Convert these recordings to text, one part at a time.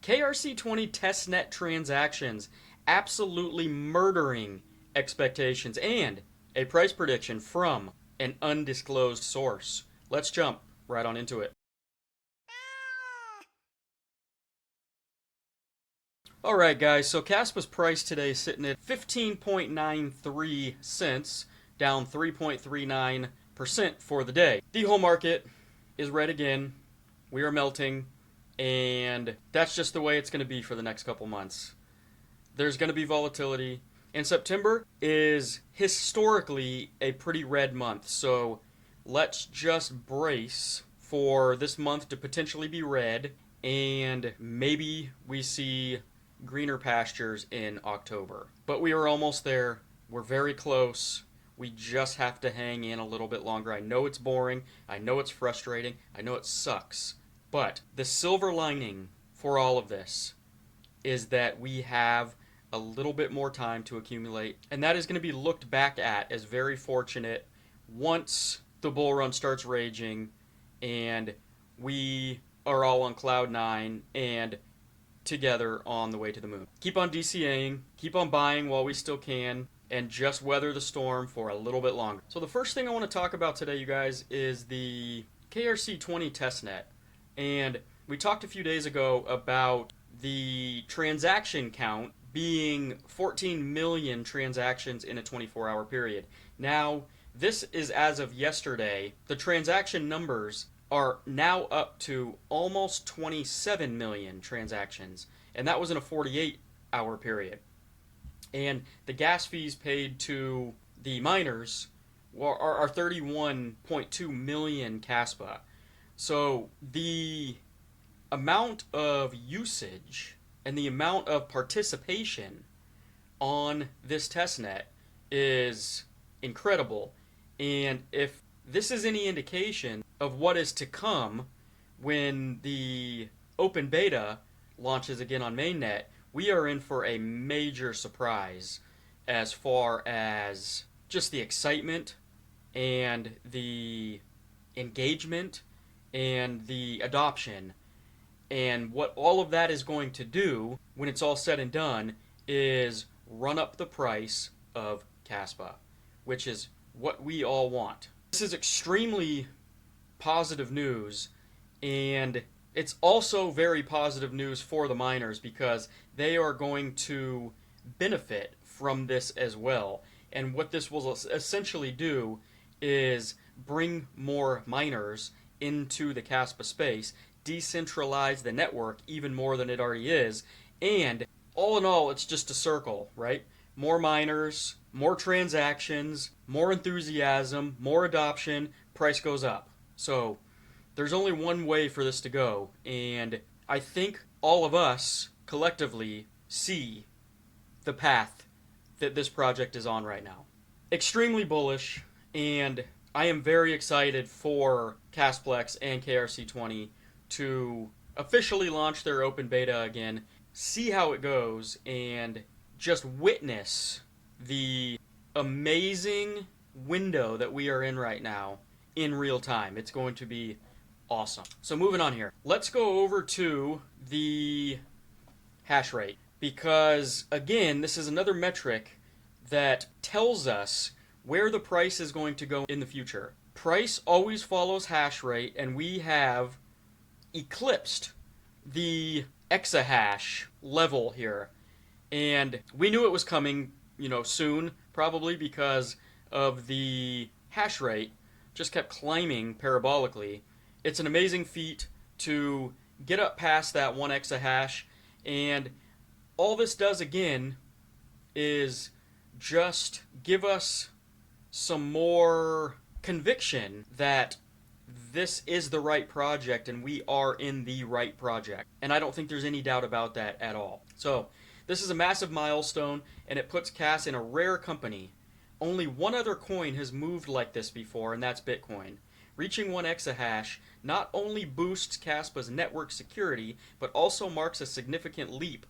KRC20 Testnet transactions absolutely murdering expectations, and a price prediction from an undisclosed source. Let's jump right on into it. Alright guys, so KASPA'S price today is sitting at 15.93 cents, down 3.39% for the day. The whole market is red again. We are melting, and that's just the way it's going to be for the next couple months. There's going to be volatility, and September is historically a pretty red month, so let's just brace for this month to potentially be red, and maybe we see greener pastures in October. But we are almost there. We're very close. We just have to hang in a little bit longer. I know it's boring. I know it's frustrating. I know it sucks. But the silver lining for all of this is that we have a little bit more time to accumulate. And that is going to be looked back at as very fortunate once the bull run starts raging and we are all on cloud nine and together on the way to the moon. Keep on DCAing, keep on buying while we still can, and just weather the storm for a little bit longer. So the first thing I want to talk about today, you guys, is the KRC20 Testnet. And we talked a few days ago about the transaction count being 14 million transactions in a 24-hour period. Now, this is as of yesterday. The transaction numbers are now up to almost 27 million transactions, and that was in a 48-hour period. And the gas fees paid to the miners are 31.2 million KASPA. So the amount of usage and the amount of participation on this testnet is incredible. And if this is any indication of what is to come when the open beta launches again on mainnet, we are in for a major surprise as far as just the excitement and the engagement and the adoption. And what all of that is going to do when it's all said and done is run up the price of KASPA, which is what we all want. This is extremely positive news, and it's also very positive news for the miners because they are going to benefit from this as well. And what this will essentially do is bring more miners into the KASPA space, decentralize the network even more than it already is, and all in all, it's just a circle, right? More miners, more transactions, more enthusiasm, more adoption, price goes up. So there's only one way for this to go, and I think all of us collectively see the path that this project is on right now. Extremely bullish, and I am very excited for KASPA'S and KRC20 to officially launch their open beta again, see how it goes, and just witness the amazing window that we are in right now in real time. It's going to be awesome. So moving on here, let's go over to the hash rate, because again, this is another metric that tells us where the price is going to go in the future. Price always follows hash rate, and we have eclipsed the exahash level here. And we knew it was coming, soon, probably because of the hash rate just kept climbing parabolically. It's an amazing feat to get up past that 1 exahash, and all this does again is just give us some more conviction that this is the right project and we are in the right project. And I don't think there's any doubt about that at all. So this is a massive milestone, and it puts KAS in a rare company. Only one other coin has moved like this before, and that's Bitcoin. Reaching 1 exahash not only boosts KASPA'S network security, but also marks a significant leap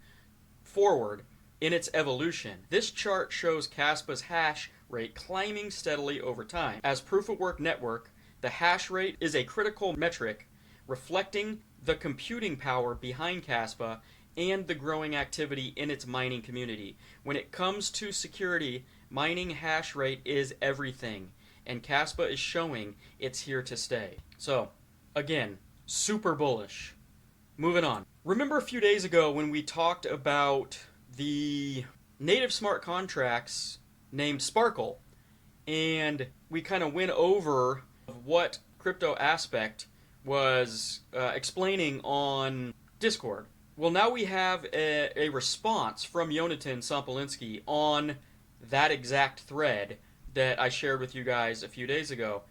forward in its evolution. This chart shows KASPA'S hash rate climbing steadily over time. As proof-of-work network, the hash rate is a critical metric reflecting the computing power behind KASPA and the growing activity in its mining community. When it comes to security, mining hash rate is everything, and KASPA is showing it's here to stay. So, again, super bullish. Moving on. Remember a few days ago when we talked about the native smart contracts named Sparkle, and we kind of went over what Crypto Aspect was explaining on Discord. Well, now we have a response from Jonathan Sampolinski on that exact thread that I shared with you guys a few days ago.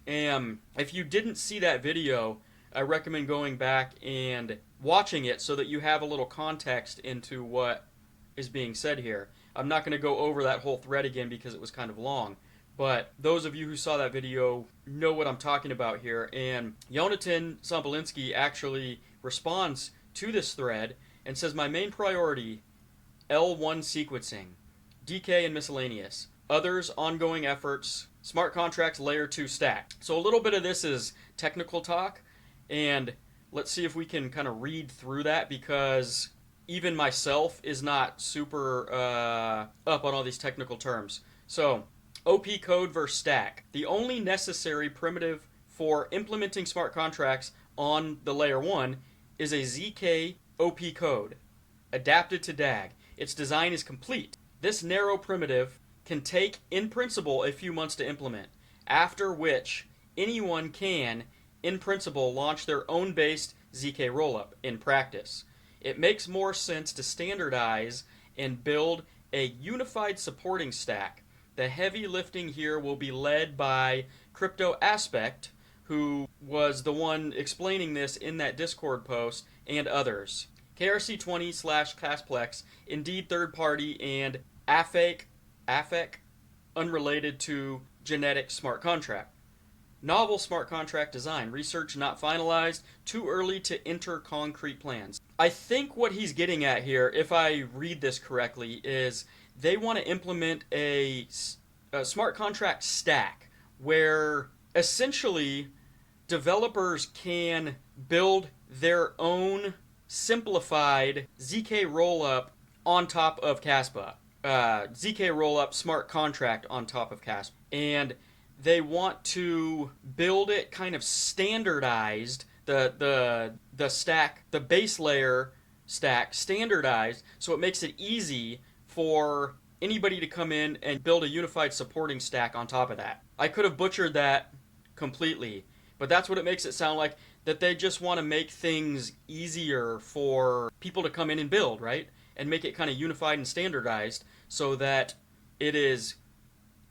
And if you didn't see that video, I recommend going back and watching it so that you have a little context into what is being said here. I'm not going to go over that whole thread again because it was kind of long, but those of you who saw that video know what I'm talking about here. And Jonathan Sampolinski actually responds to this thread and says, my main priority, L1 sequencing, DK and miscellaneous. Others, ongoing efforts, smart contracts layer 2 stack. So a little bit of this is technical talk, and let's see if we can kind of read through that, because even myself is not super up on all these technical terms. So, OP code versus stack. The only necessary primitive for implementing smart contracts on the layer 1 is a ZK OP code, adapted to DAG. Its design is complete. This narrow primitive can take, in principle, a few months to implement, after which anyone can, in principle, launch their own based ZK rollup in practice. It makes more sense to standardize and build a unified supporting stack. The heavy lifting here will be led by Crypto Aspect, who was the one explaining this in that Discord post, and others. KRC20/KASPA'S, indeed third party, and AFEC, unrelated to genetic smart contract. Novel smart contract design. Research not finalized. Too early to enter concrete plans. I think what he's getting at here, if I read this correctly, is they want to implement a smart contract stack where essentially developers can build their own simplified ZK rollup on top of KASPA. ZK rollup smart contract on top of KASPA. And they want to build it kind of standardized, the stack, the base layer stack standardized, so it makes it easy for anybody to come in and build a unified supporting stack on top of that. I could have butchered that completely, but that's what it makes it sound like, that they just want to make things easier for people to come in and build, right? And make it kind of unified and standardized so that it is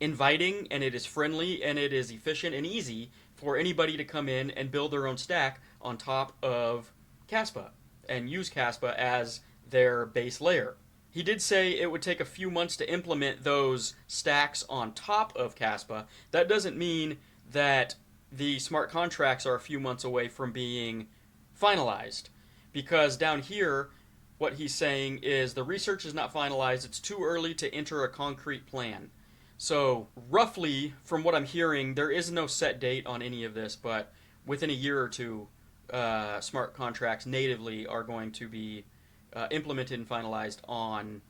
inviting and it is friendly and it is efficient and easy for anybody to come in and build their own stack on top of KASPA and use KASPA as their base layer. He did say it would take a few months to implement those stacks on top of KASPA. That doesn't mean that the smart contracts are a few months away from being finalized, because down here what he's saying is the research is not finalized, it's too early to enter a concrete plan. So roughly, from what I'm hearing, there is no set date on any of this, but within a year or two, smart contracts natively are going to be implemented and finalized on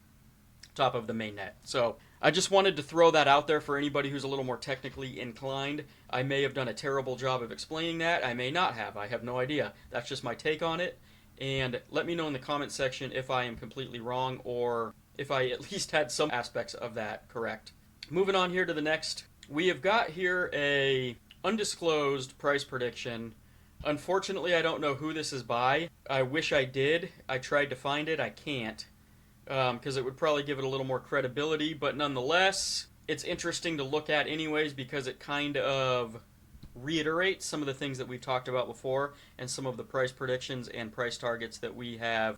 top of the mainnet. So I just wanted to throw that out there for anybody who's a little more technically inclined. I may have done a terrible job of explaining that. I may not have. I have no idea. That's just my take on it. And let me know in the comment section if I am completely wrong or if I at least had some aspects of that correct. Moving on here to the next, we have got here a undisclosed price prediction. Unfortunately, I don't know who this is by. I wish I did. I tried to find it. I can't, because it would probably give it a little more credibility, but nonetheless, it's interesting to look at anyways because it kind of reiterates some of the things that we've talked about before and some of the price predictions and price targets that we have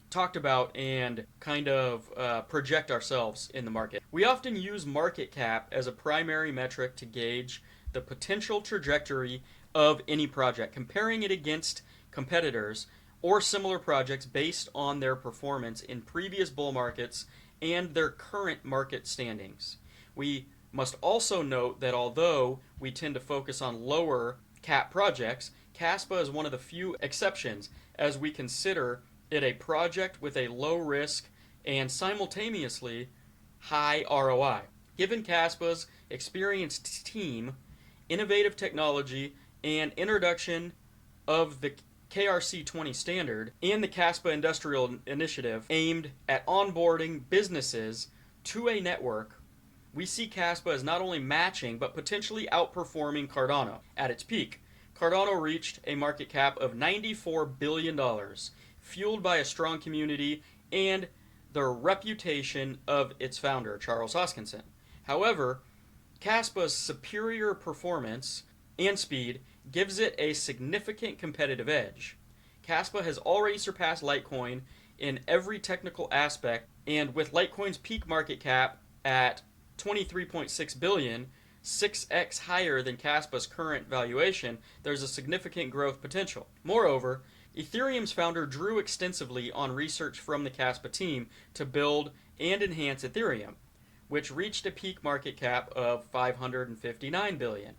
talked about and kind of project ourselves in the market. We often use market cap as a primary metric to gauge the potential trajectory of any project, comparing it against competitors or similar projects based on their performance in previous bull markets and their current market standings. We must also note that although we tend to focus on lower cap projects, KASPA is one of the few exceptions as we consider it a project with a low risk and simultaneously high ROI. Given KASPA'S experienced team, innovative technology, and introduction of the KRC20 standard and the KASPA Industrial Initiative aimed at onboarding businesses to a network, we see KASPA as not only matching but potentially outperforming Cardano. At its peak, Cardano reached a market cap of $94 billion, fueled by a strong community and the reputation of its founder, Charles Hoskinson. However, KASPA'S superior performance and speed gives it a significant competitive edge. KASPA has already surpassed Litecoin in every technical aspect, and with Litecoin's peak market cap at 23.6 billion, 6x higher than KASPA'S current valuation, there's a significant growth potential. Moreover, Ethereum's founder drew extensively on research from the KASPA team to build and enhance Ethereum, which reached a peak market cap of 559 billion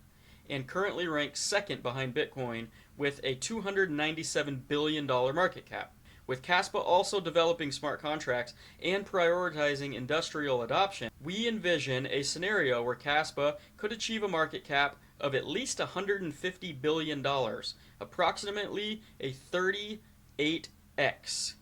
and currently ranks second behind Bitcoin with a $297 billion market cap. With KASPA also developing smart contracts and prioritizing industrial adoption, we envision a scenario where KASPA could achieve a market cap of at least $150 billion, approximately a 38x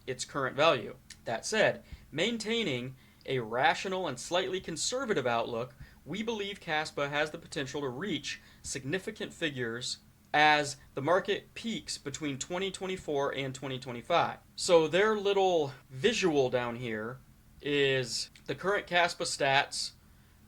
its current value. That said, maintaining a rational and slightly conservative outlook, we believe KASPA has the potential to reach significant figures as the market peaks between 2024 and 2025. So their little visual down here is the current KASPA stats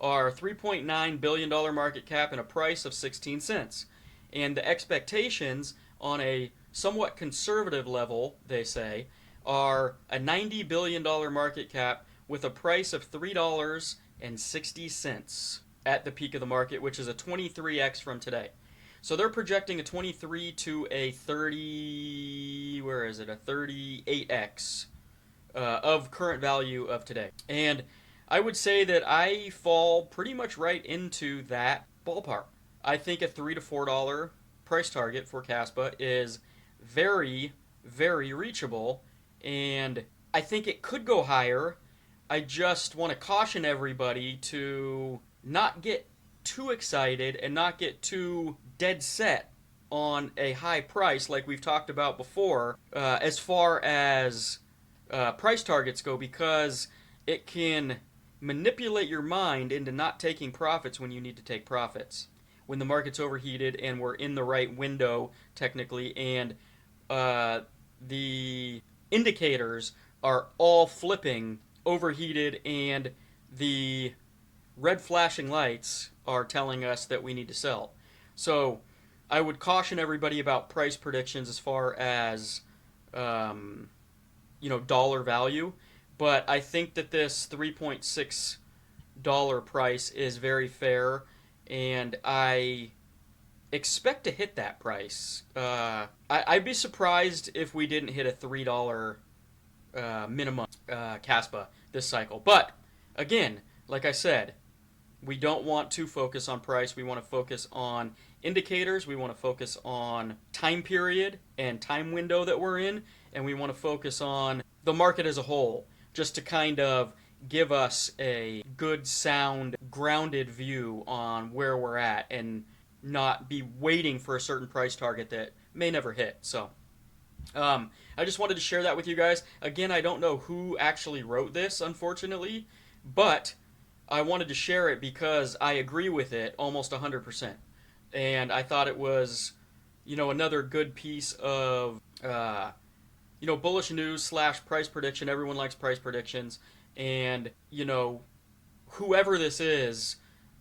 are $3.9 billion market cap and a price of 16 cents. And the expectations on a somewhat conservative level, they say, are a $90 billion market cap with a price of $3.60 at the peak of the market, which is a 23x from today. So they're projecting a 23 to a 30, where is it, a 38x of current value of today. And I would say that I fall pretty much right into that ballpark. I think a $3 to $4 price target for KASPA is very, very reachable, and I think it could go higher. I just want to caution everybody to not get too excited and not get too dead set on a high price like we've talked about before as far as price targets go, because it can manipulate your mind into not taking profits when you need to take profits. When the market's overheated and we're in the right window technically, and the indicators are all flipping overheated and the red flashing lights are telling us that we need to sell. So I would caution everybody about price predictions as far as dollar value, but I think that this $3.6 price is very fair, and I expect to hit that price. I'd be surprised if we didn't hit a $3 minimum KASPA this cycle. But again, like I said, we don't want to focus on price. We want to focus on indicators. We want to focus on time period and time window that we're in, and we want to focus on the market as a whole, just to kind of give us a good, sound, grounded view on where we're at and not be waiting for a certain price target that may never hit. So I just wanted to share that with you guys. Again, I don't know who actually wrote this, unfortunately, but I wanted to share it because I agree with it almost 100%. And I thought it was, another good piece of, bullish news / price prediction. Everyone likes price predictions. And, whoever this is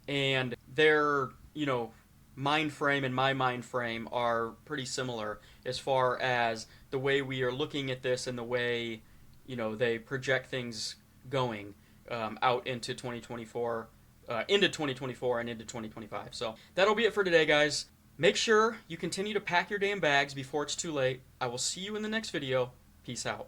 and their, mind frame and my mind frame are pretty similar as far as the way we are looking at this and the way, they project things going out into 2024, and into 2025. So that'll be it for today, guys. Make sure you continue to pack your damn bags before it's too late. I will see you in the next video. Peace out.